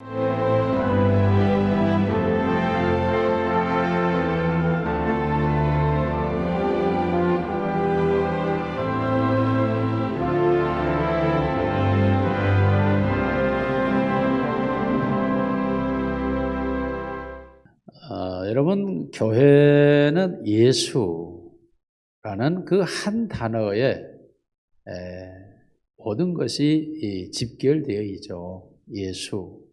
여러분, 교회는 예수라는 그 한 단어에 모든 것이 집결되어 있죠. 예수.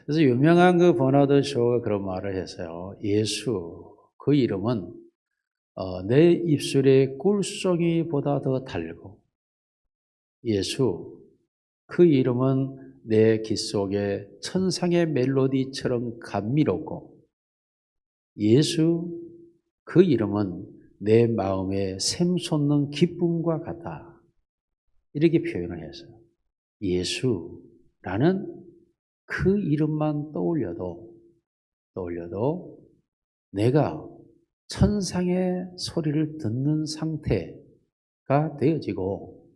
그래서 유명한 그 버나드 쇼가 그런 말을 했어요. 예수, 그 이름은 내 입술의 꿀송이보다 더 달고, 예수, 그 이름은 내 귀 속에 천상의 멜로디처럼 감미롭고, 예수, 그 이름은 내 마음에 샘솟는 기쁨과 같다. 이렇게 표현을 했어요. 예수라는 그 이름만 떠올려도 내가 천상의 소리를 듣는 상태가 되어지고,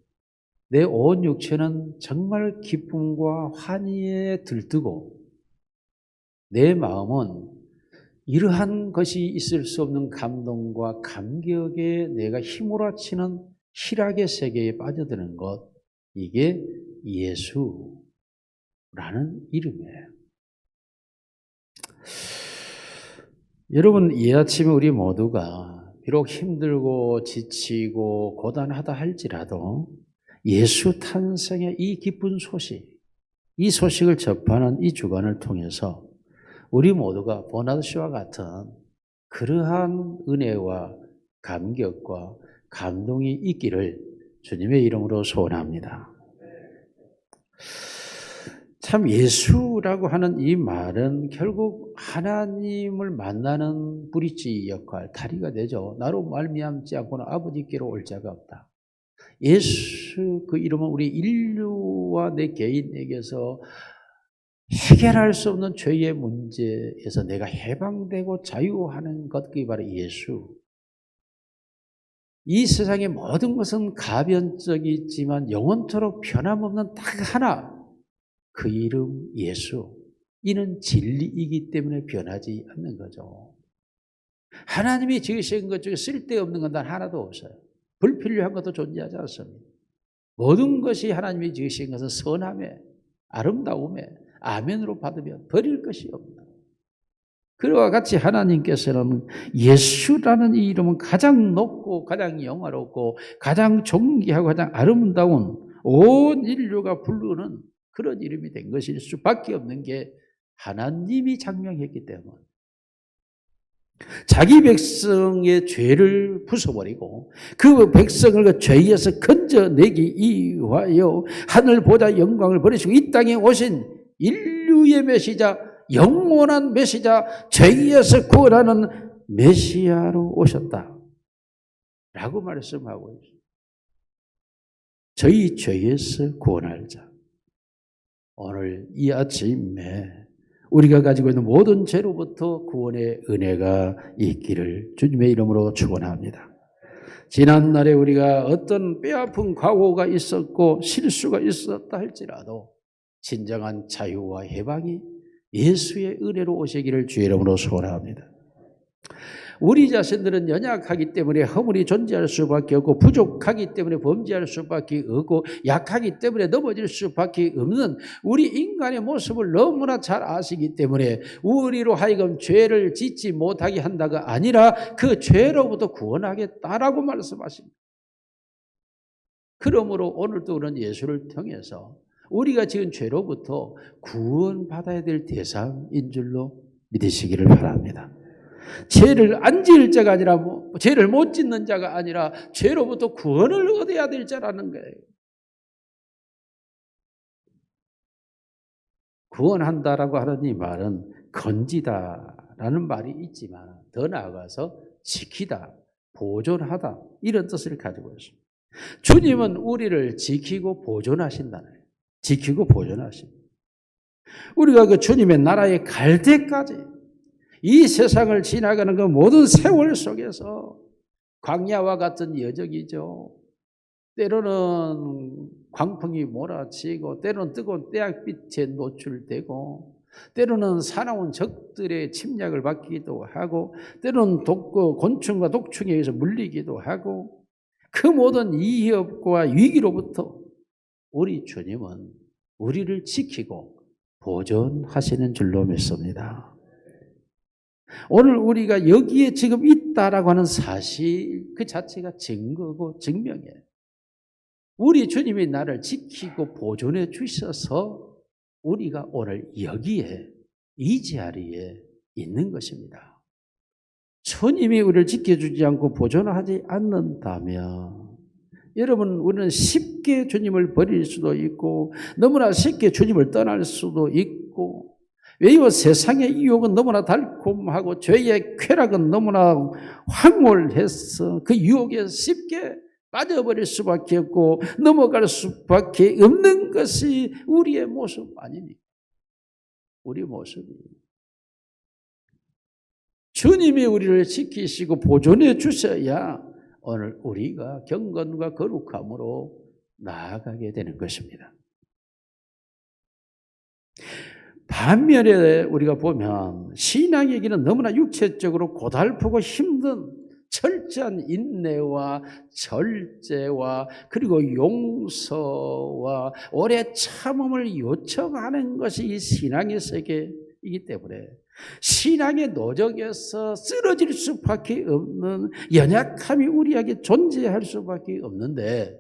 내 온 육체는 정말 기쁨과 환희에 들뜨고, 내 마음은 이러한 것이 있을 수 없는 감동과 감격에 내가 휘몰아치는 희락의 세계에 빠져드는 것, 이게 예수라는 이름이에요. 여러분, 이 아침에 우리 모두가 비록 힘들고 지치고 고단하다 할지라도 예수 탄생의 이 기쁜 소식, 이 소식을 접하는 이 주간을 통해서 우리 모두가 버나드 쇼와 같은 그러한 은혜와 감격과 감동이 있기를 주님의 이름으로 소원합니다. 참, 예수라고 하는 이 말은 결국 하나님을 만나는 브릿지 역할, 다리가 되죠. 나로 말미암지 않고는 아버지께로 올 자가 없다. 예수, 그 이름은 우리 인류와 내 개인에게서 해결할 수 없는 죄의 문제에서 내가 해방되고 자유하는 것, 그게 바로 예수. 이 세상의 모든 것은 가변적이지만 영원토록 변함없는 딱 하나, 그 이름 예수. 이는 진리이기 때문에 변하지 않는 거죠. 하나님이 지으신 것 중에 쓸데없는 건 단 하나도 없어요. 불필요한 것도 존재하지 않습니다. 모든 것이 하나님이 지으신 것은 선함에, 아름다움에, 아멘으로 받으면 버릴 것이 없다. 그와 같이 하나님께서는 예수라는 이 이름은 가장 높고 가장 영화롭고 가장 존귀하고 가장 아름다운 온 인류가 부르는 그런 이름이 된 것일 수밖에 없는 게 하나님이 장명했기 때문에, 자기 백성의 죄를 부숴버리고 그 백성을 그 죄에서 건져내기 위하여 하늘보다 영광을 버리시고 이 땅에 오신 인류의 메시자, 영원한 메시자, 죄에서 구원하는 메시아로 오셨다 라고 말씀하고 있습니다. 저희 죄에서 구원할 자. 오늘 이 아침에 우리가 가지고 있는 모든 죄로부터 구원의 은혜가 있기를 주님의 이름으로 축원합니다. 지난날에 우리가 어떤 뼈아픈 과오가 있었고 실수가 있었다 할지라도 진정한 자유와 해방이 예수의 은혜로 오시기를 주의 이름으로 소원합니다. 우리 자신들은 연약하기 때문에 허물이 존재할 수밖에 없고, 부족하기 때문에 범죄할 수밖에 없고, 약하기 때문에 넘어질 수밖에 없는 우리 인간의 모습을 너무나 잘 아시기 때문에 우리로 하여금 죄를 짓지 못하게 한다가 아니라 그 죄로부터 구원하겠다라고 말씀하십니다. 그러므로 오늘도 그런 예수를 통해서 우리가 지은 죄로부터 구원받아야 될 대상인 줄로 믿으시기를 바랍니다. 죄를 안 지을 자가 아니라, 죄를 못 짓는 자가 아니라 죄로부터 구원을 얻어야 될 자라는 거예요. 구원한다라고 하는 이 말은 건지다라는 말이 있지만 더 나아가서 지키다, 보존하다, 이런 뜻을 가지고 있습니다. 주님은 우리를 지키고 보존하신다는 거예요. 지키고 보존하십니다. 우리가 그 주님의 나라에 갈 때까지 이 세상을 지나가는 그 모든 세월 속에서 광야와 같은 여정이죠. 때로는 광풍이 몰아치고 때로는 뜨거운 태양빛에 노출되고 때로는 사나운 적들의 침략을 받기도 하고 때로는 곤충과 독충에 의해서 물리기도 하고 그 모든 위협과 위기로부터 우리 주님은 우리를 지키고 보존하시는 줄로 믿습니다. 오늘 우리가 여기에 지금 있다라고 하는 사실 그 자체가 증거고 증명이에요. 우리 주님이 나를 지키고 보존해 주셔서 우리가 오늘 여기에 이 자리에 있는 것입니다. 주님이 우리를 지켜주지 않고 보존하지 않는다면 여러분 우리는 쉽게 주님을 버릴 수도 있고 너무나 쉽게 주님을 떠날 수도 있고 왜요? 세상의 유혹은 너무나 달콤하고 죄의 쾌락은 너무나 황홀해서 그 유혹에 쉽게 빠져버릴 수밖에 없고 넘어갈 수밖에 없는 것이 우리의 모습 아닙니까? 우리의 모습이에요. 주님이 우리를 지키시고 보존해 주셔야 오늘 우리가 경건과 거룩함으로 나아가게 되는 것입니다. 반면에 우리가 보면 신앙의 길은 너무나 육체적으로 고달프고 힘든 철저한 인내와 절제와 그리고 용서와 오래 참음을 요청하는 것이 이 신앙의 세계이기 때문에 신앙의 노정에서 쓰러질 수밖에 없는 연약함이 우리에게 존재할 수밖에 없는데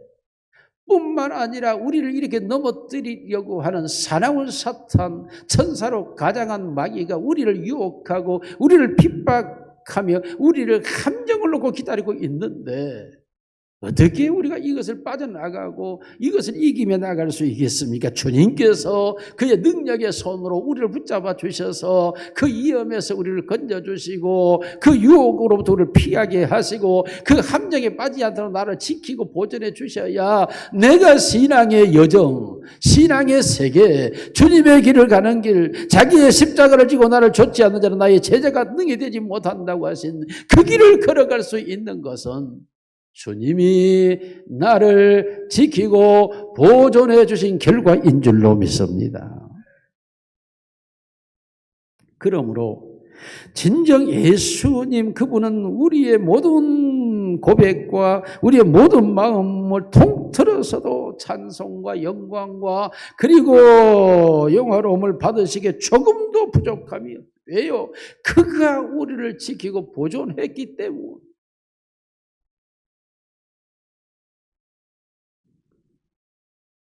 뿐만 아니라 우리를 이렇게 넘어뜨리려고 하는 사나운 사탄, 천사로 가장한 마귀가 우리를 유혹하고 우리를 핍박하며 우리를 함정을 놓고 기다리고 있는데 어떻게 우리가 이것을 빠져나가고 이것을 이기며 나갈 수 있겠습니까? 주님께서 그의 능력의 손으로 우리를 붙잡아 주셔서 그 위험에서 우리를 건져주시고 그 유혹으로부터 우리를 피하게 하시고 그 함정에 빠지지 않도록 나를 지키고 보존해 주셔야 내가 신앙의 여정, 신앙의 세계, 주님의 길을 가는 길, 자기의 십자가를 지고 나를 좇지 않는 자는 나의 제자가 능히 되지 못한다고 하신 그 길을 걸어갈 수 있는 것은 주님이 나를 지키고 보존해 주신 결과인 줄로 믿습니다. 그러므로 진정 예수님 그분은 우리의 모든 고백과 우리의 모든 마음을 통틀어서도 찬송과 영광과 그리고 영화로움을 받으시기에 조금도 부족함이 없어요. 왜요? 그가 우리를 지키고 보존했기 때문에.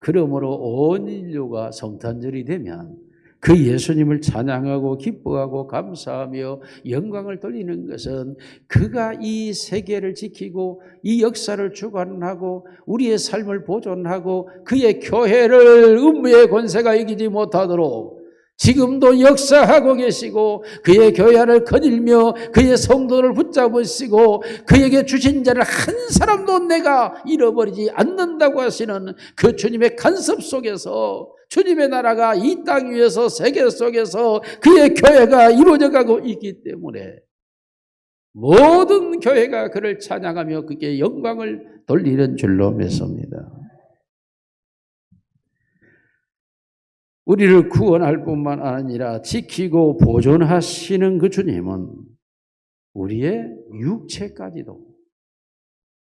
그러므로 온 인류가 성탄절이 되면 그 예수님을 찬양하고 기뻐하고 감사하며 영광을 돌리는 것은 그가 이 세계를 지키고 이 역사를 주관하고 우리의 삶을 보존하고 그의 교회를 음부의 권세가 이기지 못하도록 지금도 역사하고 계시고 그의 교회를 거닐며 그의 성도를 붙잡으시고 그에게 주신 자를 한 사람도 내가 잃어버리지 않는다고 하시는 그 주님의 간섭 속에서 주님의 나라가 이 땅 위에서 세계 속에서 그의 교회가 이루어져 가고 있기 때문에 모든 교회가 그를 찬양하며 그게 영광을 돌리는 줄로 믿습니다. 우리를 구원할 뿐만 아니라 지키고 보존하시는 그 주님은 우리의 육체까지도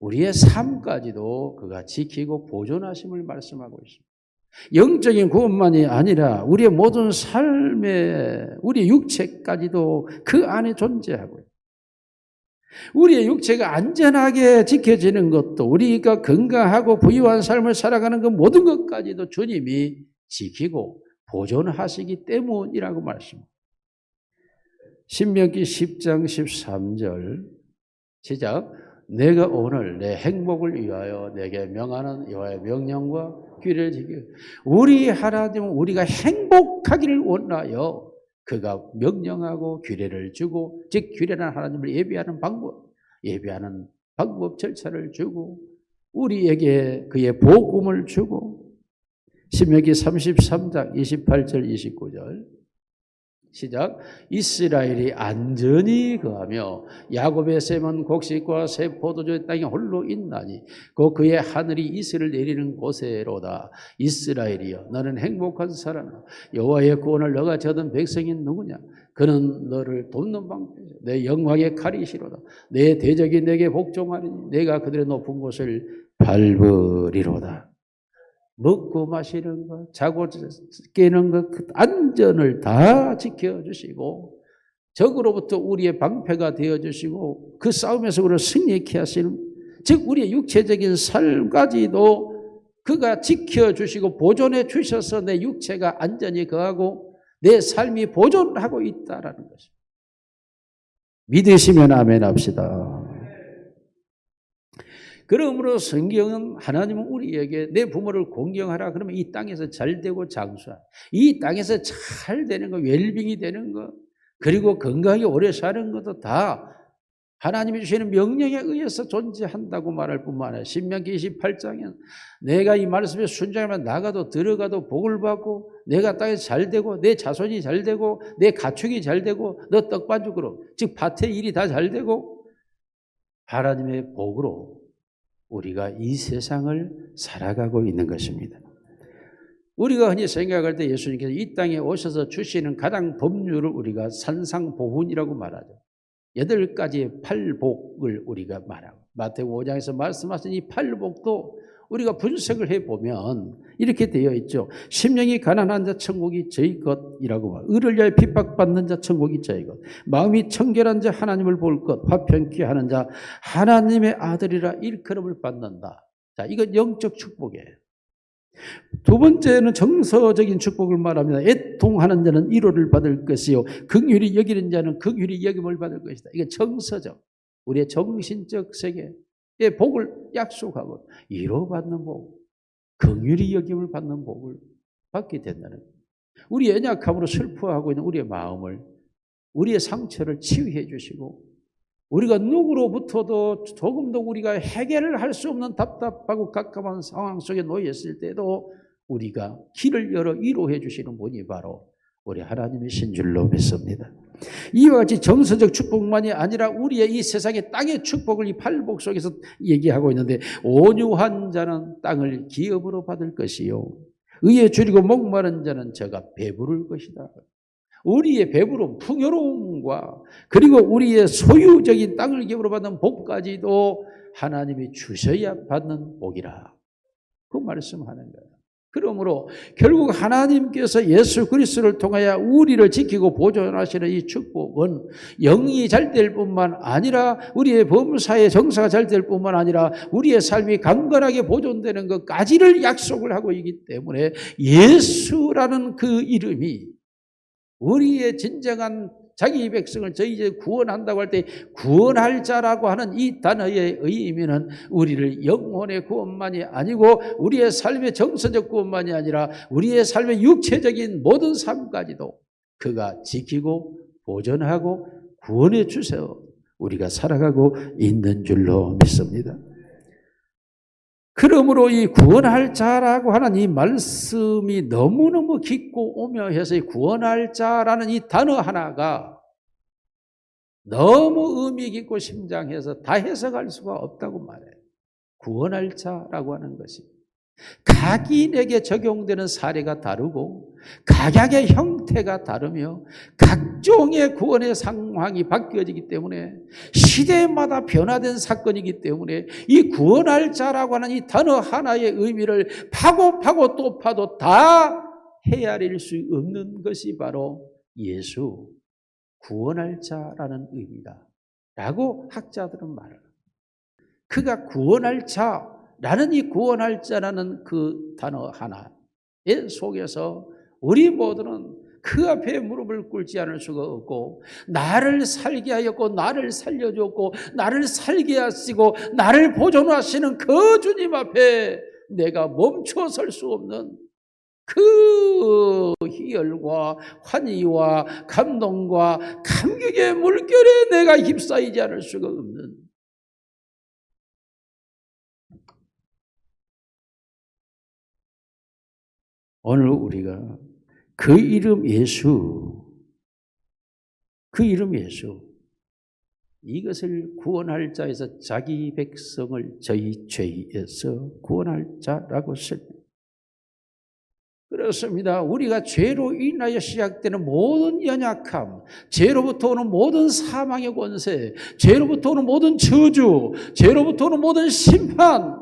우리의 삶까지도 그가 지키고 보존하심을 말씀하고 있습니다. 영적인 구원만이 아니라 우리의 모든 삶에 우리의 육체까지도 그 안에 존재하고 있습니다. 우리의 육체가 안전하게 지켜지는 것도 우리가 건강하고 부유한 삶을 살아가는 그 모든 것까지도 주님이 지키고 보존하시기 때문이라고 말씀합니다. 신명기 10장 13절 시작. 내가 오늘 내 행복을 위하여 내게 명하는 여호와의 명령과 규례를 지키고 우리 하나님은 우리가 행복하기를 원하여 그가 명령하고 규례를 주고 즉 규례는 하나님을 예배하는 방법 절차를 주고 우리에게 그의 복음을 주고 신명기 33장 28절 29절 시작. 이스라엘이 안전히 거하며 야곱의 샘은 곡식과 새 포도주의 땅에 홀로 있나니 그의 하늘이 이슬을 내리는 곳에로다. 이스라엘이여 너는 행복한 사람이라. 여호와의 구원을 너가 얻은 백성이 누구냐? 그는 너를 돕는 방패요 내 영광의 칼이시로다. 내 대적이 내게 복종하니 내가 그들의 높은 곳을 밟으리로다. 먹고 마시는 것, 자고 깨는 것, 그 안전을 다 지켜주시고 적으로부터 우리의 방패가 되어주시고 그 싸움에서 우리를 승리케 하시는, 즉 우리의 육체적인 삶까지도 그가 지켜주시고 보존해 주셔서 내 육체가 안전히 거하고 내 삶이 보존하고 있다라는 것입니다. 믿으시면 아멘 합시다. 그러므로 성경은 하나님은 우리에게 내 부모를 공경하라 그러면 이 땅에서 잘 되고 장수하라, 이 땅에서 잘 되는 거, 웰빙이 되는 거, 그리고 건강하게 오래 사는 것도 다 하나님이 주시는 명령에 의해서 존재한다고 말할 뿐만 아니라 신명기 28장에는 내가 이 말씀에 순종하면 나가도 들어가도 복을 받고 내가 땅에서 잘 되고 내 자손이 잘 되고 내 가축이 잘 되고 너 떡반죽으로, 즉 밭의 일이 다 잘 되고 하나님의 복으로 우리가 이 세상을 살아가고 있는 것입니다. 우리가 흔히 생각할 때 예수님께서 이 땅에 오셔서 주시는 가장 법률을 우리가 산상보훈이라고 말하죠. 8가지의 팔복을 우리가 말하고 마태복음 5장에서 말씀하신 이 팔복도 우리가 분석을 해보면 이렇게 되어 있죠. 심령이 가난한 자 천국이 저희 것이라고 말. 의를 위하여 핍박받는 자 천국이 저희 것. 마음이 청결한 자 하나님을 볼 것. 화평케 하는 자 하나님의 아들이라 일컬음을 받는다. 자, 이건 영적 축복이에요. 두 번째는 정서적인 축복을 말합니다. 애통하는 자는 위로를 받을 것이요 긍휼히 여기는 자는 긍휼히 여김을 받을 것이다. 이게 정서적, 우리의 정신적 세계의 복을 약속하고 위로받는 복, 긍휼히 여김을 받는 복을 받게 된다는 거예요. 우리의 연약함으로 슬퍼하고 있는 우리의 마음을, 우리의 상처를 치유해 주시고 우리가 누구로부터도 조금도 우리가 해결을 할 수 없는 답답하고 갑갑한 상황 속에 놓였을 때도 우리가 길을 열어 위로해 주시는 분이 바로 우리 하나님이신 줄로 믿습니다. 이와 같이 정서적 축복만이 아니라 우리의 이 세상의 땅의 축복을 이 팔복 속에서 얘기하고 있는데 온유한 자는 땅을 기업으로 받을 것이요 의에 줄이고 목마른 자는 저가 배부를 것이다. 우리의 배부름, 풍요로움과 그리고 우리의 소유적인 땅을 기업으로 받는 복까지도 하나님이 주셔야 받는 복이라 그 말씀하는 거예요. 그러므로 결국 하나님께서 예수 그리스도를 통하여 우리를 지키고 보존하시는 이 축복은 영이 잘 될 뿐만 아니라 우리의 범사의 정사가 잘 될 뿐만 아니라 우리의 삶이 강건하게 보존되는 것까지를 약속을 하고 있기 때문에 예수라는 그 이름이 우리의 진정한 자기 백성을 저희 이제 구원한다고 할 때 구원할 자라고 하는 이 단어의 의미는 우리를 영혼의 구원만이 아니고 우리의 삶의 정서적 구원만이 아니라 우리의 삶의 육체적인 모든 삶까지도 그가 지키고 보존하고 구원해 주세요. 우리가 살아가고 있는 줄로 믿습니다. 그러므로 이 구원할 자라고 하는 이 말씀이 너무너무 깊고 오묘해서 이 구원할 자라는 이 단어 하나가 너무 의미 깊고 심장해서 다 해석할 수가 없다고 말해요. 구원할 자라고 하는 것이 각인에게 적용되는 사례가 다르고 각약의 형태가 다르며 각종의 구원의 상황이 바뀌어지기 때문에 시대마다 변화된 사건이기 때문에 이 구원할 자라고 하는 이 단어 하나의 의미를 파고 또 파도 다 헤아릴 수 없는 것이 바로 예수 구원할 자라는 의미다 라고 학자들은 말을 합니다. 그가 구원할 자 라는 이 구원할 자라는 그 단어 하나의 속에서 우리 모두는 그 앞에 무릎을 꿇지 않을 수가 없고 나를 살게 하였고 나를 살려줬고 나를 살게 하시고 나를 보존하시는 그 주님 앞에 내가 멈춰 설 수 없는 그 희열과 환희와 감동과 감격의 물결에 내가 휩싸이지 않을 수가 없는 오늘 우리가 그 이름 예수 그 이름 예수, 이것을 구원할 자에서 자기 백성을 저희 죄에서 구원할 자라고 씁니다. 그렇습니다. 우리가 죄로 인하여 시작되는 모든 연약함, 죄로부터 오는 모든 사망의 권세, 죄로부터 오는 모든 저주, 죄로부터 오는 모든 심판,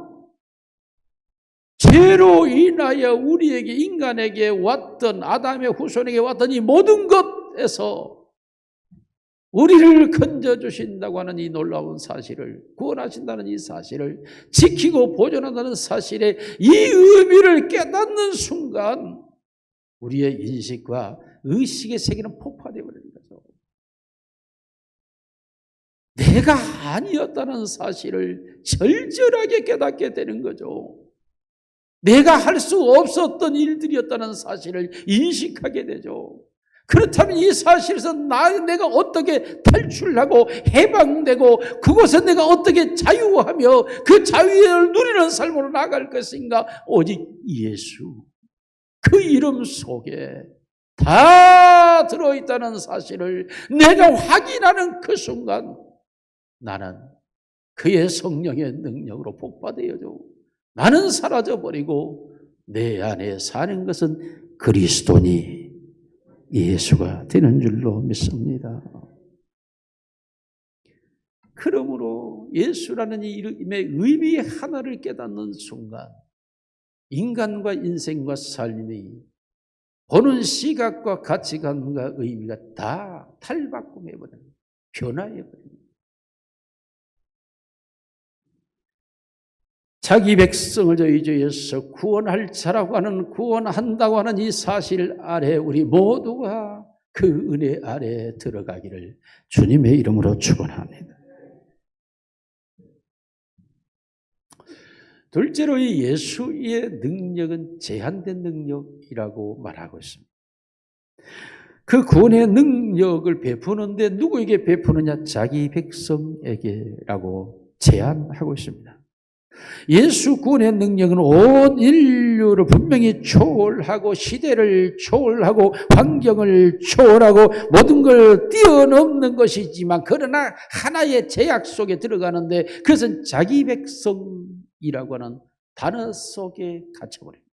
죄로 인하여 우리에게, 인간에게 왔던, 아담의 후손에게 왔던 이 모든 것에서 우리를 건져주신다고 하는 이 놀라운 사실을, 구원하신다는 이 사실을 지키고 보존한다는 사실의 이 의미를 깨닫는 순간 우리의 인식과 의식의 세계는 폭파되어 버리는 거죠. 내가 아니었다는 사실을 절절하게 깨닫게 되는 거죠. 내가 할 수 없었던 일들이었다는 사실을 인식하게 되죠. 그렇다면 이 사실에서 내가 어떻게 탈출하고 해방되고 그곳에 내가 어떻게 자유하며 그 자유를 누리는 삶으로 나아갈 것인가? 오직 예수, 그 이름 속에 다 들어있다는 사실을 내가 확인하는 그 순간 나는 그의 성령의 능력으로 복받아야죠. 나는 사라져버리고 내 안에 사는 것은 그리스도니 예수가 되는 줄로 믿습니다. 그러므로 예수라는 이 이름의 의미 하나를 깨닫는 순간 인간과 인생과 삶이 보는 시각과 가치관과 의미가 다 탈바꿈해버려요. 변화해버려요. 자기 백성을 저희 죄에서 구원할 자라고 하는, 구원한다고 하는 이 사실 아래 우리 모두가 그 은혜 아래에 들어가기를 주님의 이름으로 축원합니다. 둘째로 이 예수의 능력은 제한된 능력이라고 말하고 있습니다. 그 구원의 능력을 베푸는데 누구에게 베푸느냐? 자기 백성에게라고 제안하고 있습니다. 예수 구원의 능력은 온 인류를 분명히 초월하고 시대를 초월하고 환경을 초월하고 모든 걸 뛰어넘는 것이지만 그러나 하나의 제약 속에 들어가는데 그것은 자기 백성이라고 하는 단어 속에 갇혀버립니다.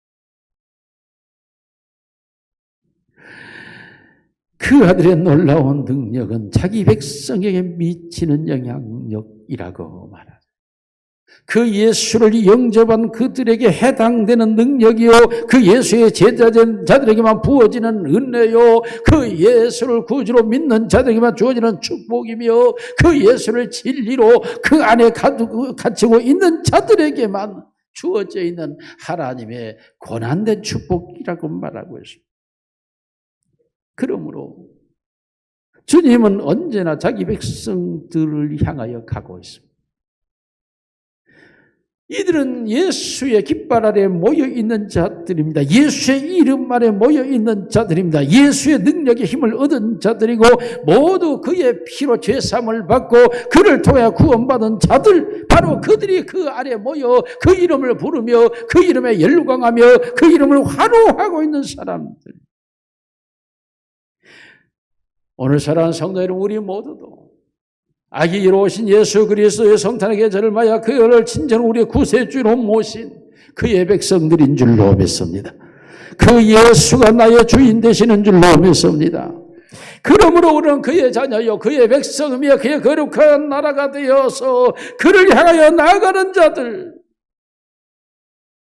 그 아들의 놀라운 능력은 자기 백성에게 미치는 영향력이라고 말합니다. 그 예수를 영접한 그들에게 해당되는 능력이요, 그 예수의 제자된 자들에게만 부어지는 은혜요, 그 예수를 구주로 믿는 자들에게만 주어지는 축복이며 그 예수를 진리로 그 안에 갇히고 있는 자들에게만 주어져 있는 하나님의 권한된 축복이라고 말하고 있습니다. 그러므로 주님은 언제나 자기 백성들을 향하여 가고 있습니다. 이들은 예수의 깃발 아래 모여있는 자들입니다. 예수의 이름 아래 모여있는 자들입니다. 예수의 능력의 힘을 얻은 자들이고 모두 그의 피로 죄사함을 받고 그를 통해 구원받은 자들, 바로 그들이 그 아래 모여 그 이름을 부르며 그 이름에 열광하며 그 이름을 환호하고 있는 사람들. 오늘 사랑하는 성도 여러분, 우리 모두도 아기로 오신 예수 그리스도의 성탄의 계절을 맞아 그를 진정으로 우리의 구세주로 모신 그의 백성들인 줄로 믿습니다. 그 예수가 나의 주인 되시는 줄로 믿습니다. 그러므로 우리는 그의 자녀요 그의 백성이며 그의 거룩한 나라가 되어서 그를 향하여 나아가는 자들,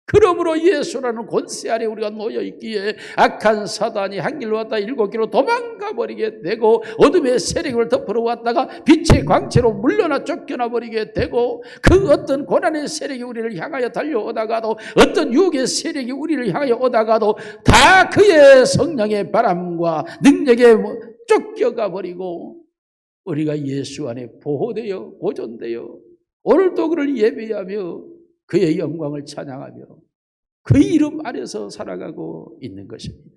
그러므로 예수라는 권세 아래 우리가 놓여있기에 악한 사단이 한 길로 왔다 일곱 길로 도망가 버리게 되고 어둠의 세력을 덮으러 왔다가 빛의 광채로 물러나 쫓겨나 버리게 되고 그 어떤 고난의 세력이 우리를 향하여 달려오다가도 어떤 유혹의 세력이 우리를 향하여 오다가도 다 그의 성령의 바람과 능력에 쫓겨가 버리고 우리가 예수 안에 보호되어 보존되어 오늘도 그를 예배하며 그의 영광을 찬양하며 그 이름 아래서 살아가고 있는 것입니다.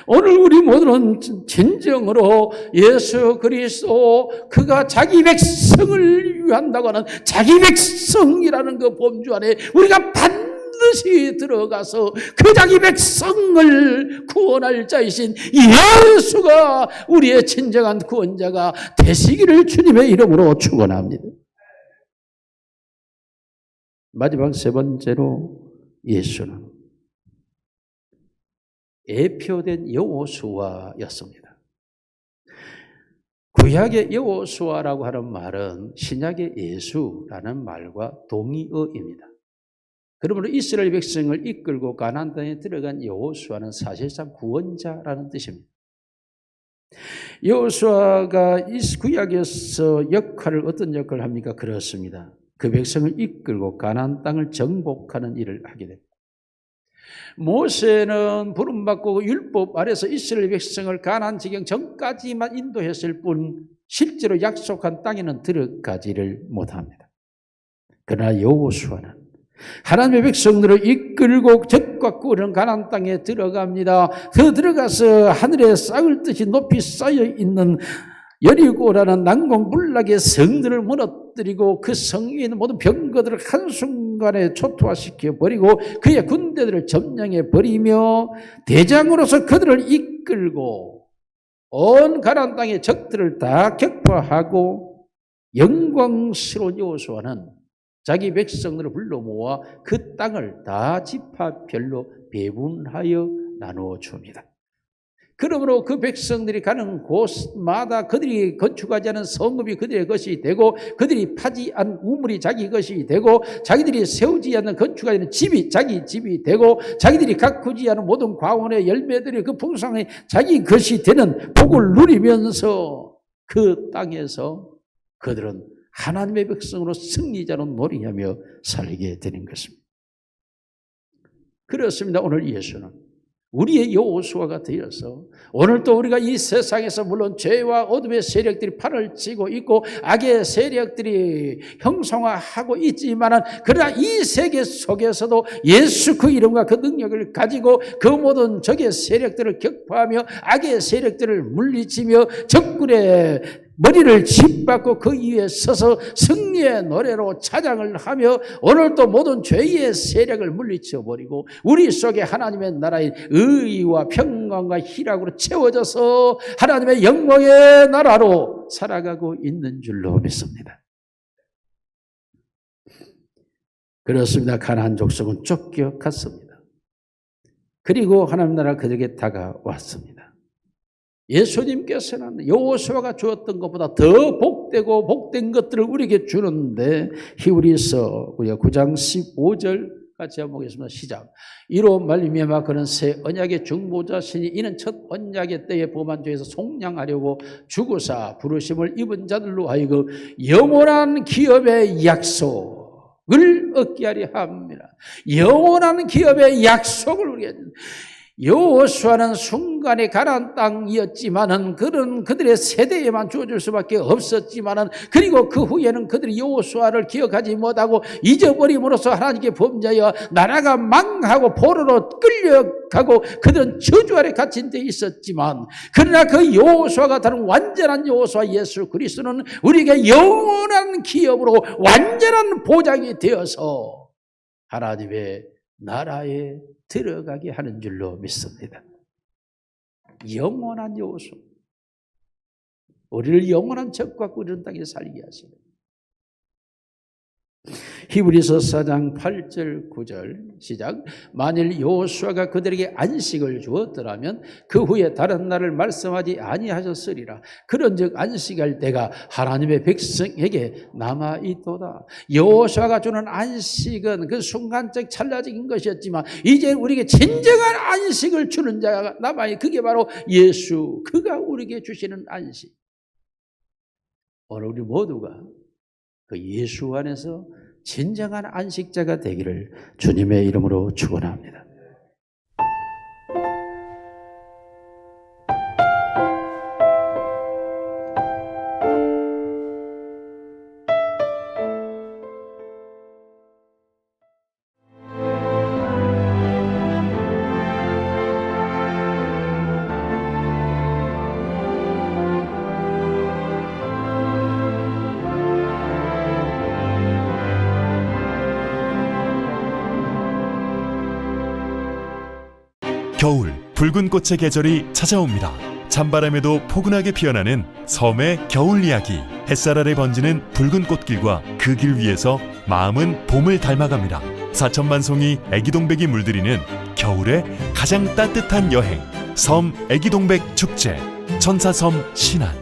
오늘 우리 모두는 진정으로 예수 그리스도 그가 자기 백성을 위한다고 하는 자기 백성이라는 그 범주 안에 우리가 반드시 반드시 들어가서 그 자기 백성을 구원할 자이신 예수가 우리의 진정한 구원자가 되시기를 주님의 이름으로 축원합니다. 마지막 세 번째로 예수는 예표된 여호수아였습니다. 구약의 여호수아라고 하는 말은 신약의 예수라는 말과 동의어입니다. 그러므로 이스라엘 백성을 이끌고 가나안 땅에 들어간 여호수아는 사실상 구원자라는 뜻입니다. 여호수아가 구약에서 어떤 역할을 합니까? 그렇습니다. 그 백성을 이끌고 가나안 땅을 정복하는 일을 하게 됩니다. 모세는 부름받고 율법 아래서 이스라엘 백성을 가나안 지경 전까지만 인도했을 뿐 실제로 약속한 땅에는 들어가지를 못합니다. 그러나 여호수아는 하나님의 백성들을 이끌고 적과 꿀은 가나안 땅에 들어갑니다. 그 들어가서 하늘에 싹을 듯이 높이 쌓여 있는 여리고라는 난공불락의 성들을 무너뜨리고 그 성 위에 있는 모든 병거들을 한순간에 초토화시켜 버리고 그의 군대들을 점령해 버리며 대장으로서 그들을 이끌고 온 가나안 땅의 적들을 다 격파하고 영광스러운 여호수아는 자기 백성들을 불러 모아 그 땅을 다 지파별로 배분하여 나누어 줍니다. 그러므로 그 백성들이 가는 곳마다 그들이 건축하지 않은 성읍이 그들의 것이 되고 그들이 파지 않은 우물이 자기 것이 되고 자기들이 세우지 않는 건축하지 않은 집이 자기 집이 되고 자기들이 가꾸지 않은 모든 과원의 열매들이 그 풍성이 자기 것이 되는 복을 누리면서 그 땅에서 그들은 하나님의 백성으로 승리자로 놀이하며 살게 되는 것입니다. 그렇습니다. 오늘 예수는 우리의 여호수아가 되어서 오늘 또 우리가 이 세상에서 물론 죄와 어둠의 세력들이 판을 치고 있고 악의 세력들이 형성화하고 있지만은 그러나 이 세계 속에서도 예수 그 이름과 그 능력을 가지고 그 모든 적의 세력들을 격파하며 악의 세력들을 물리치며 적군의 머리를 짓밟고 그 위에 서서 승리의 노래로 찬양을 하며 오늘 또 모든 죄의 세력을 물리쳐버리고 우리 속에 하나님의 나라의 의와 평강과 희락으로 채워져서 하나님의 영광의 나라로 살아가고 있는 줄로 믿습니다. 그렇습니다. 가나안 족속은 쫓겨갔습니다. 그리고 하나님 나라가 그들에게 다가왔습니다. 예수님께서는 여호수아가 주었던 것보다 더 복되고 복된 것들을 우리에게 주는데 히브리서 우리가 9장 15절 같이 한번 보겠습니다. 시작. 이로 말미암아 그는 새 언약의 중보자시니 이는 첫 언약의 때에 범한 죄에서 속량하려고 주구사 부르심을 입은 자들로 하여금 영원한 기업의 약속을 얻게 하려 합니다. 영원한 기업의 약속을 우리에게 여호수아는 순간의 가나안 땅이었지만은 그들의 세대에만 주어질 수밖에 없었지만은 그리고 그 후에는 그들이 여호수아를 기억하지 못하고 잊어버림으로써 하나님께 범죄하여 나라가 망하고 포로로 끌려가고 그들은 저주 아래 갇힌 데 있었지만 그러나 그 여호수아가 다른 완전한 여호수아 예수 그리스도는 우리에게 영원한 기업으로 완전한 보장이 되어서 하나님의 나라에 들어가게 하는 줄로 믿습니다. 영원한 여호수, 우리를 영원한 적과 꿀은 땅에 살게 하시는 히브리서 4장 8절 9절 시작. 만일 여호수아가 그들에게 안식을 주었더라면 그 후에 다른 날을 말씀하지 아니하셨으리라. 그런즉 안식할 때가 하나님의 백성에게 남아있도다. 여호수아가 주는 안식은 그 순간적 찰나적인 것이었지만 이제 우리에게 진정한 안식을 주는 자가 남아있. 그게 바로 예수, 그가 우리에게 주시는 안식. 오늘 우리 모두가 그 예수 안에서 진정한 안식자가 되기를 주님의 이름으로 축원합니다. 붉은 꽃의 계절이 찾아옵니다. 찬바람에도 포근하게 피어나는 섬의 겨울 이야기. 햇살 아래 번지는 붉은 꽃길과 그 길 위에서 마음은 봄을 닮아갑니다. 4천만 송이 애기동백이 물들이는 겨울의 가장 따뜻한 여행, 섬 애기동백 축제, 천사섬 신안.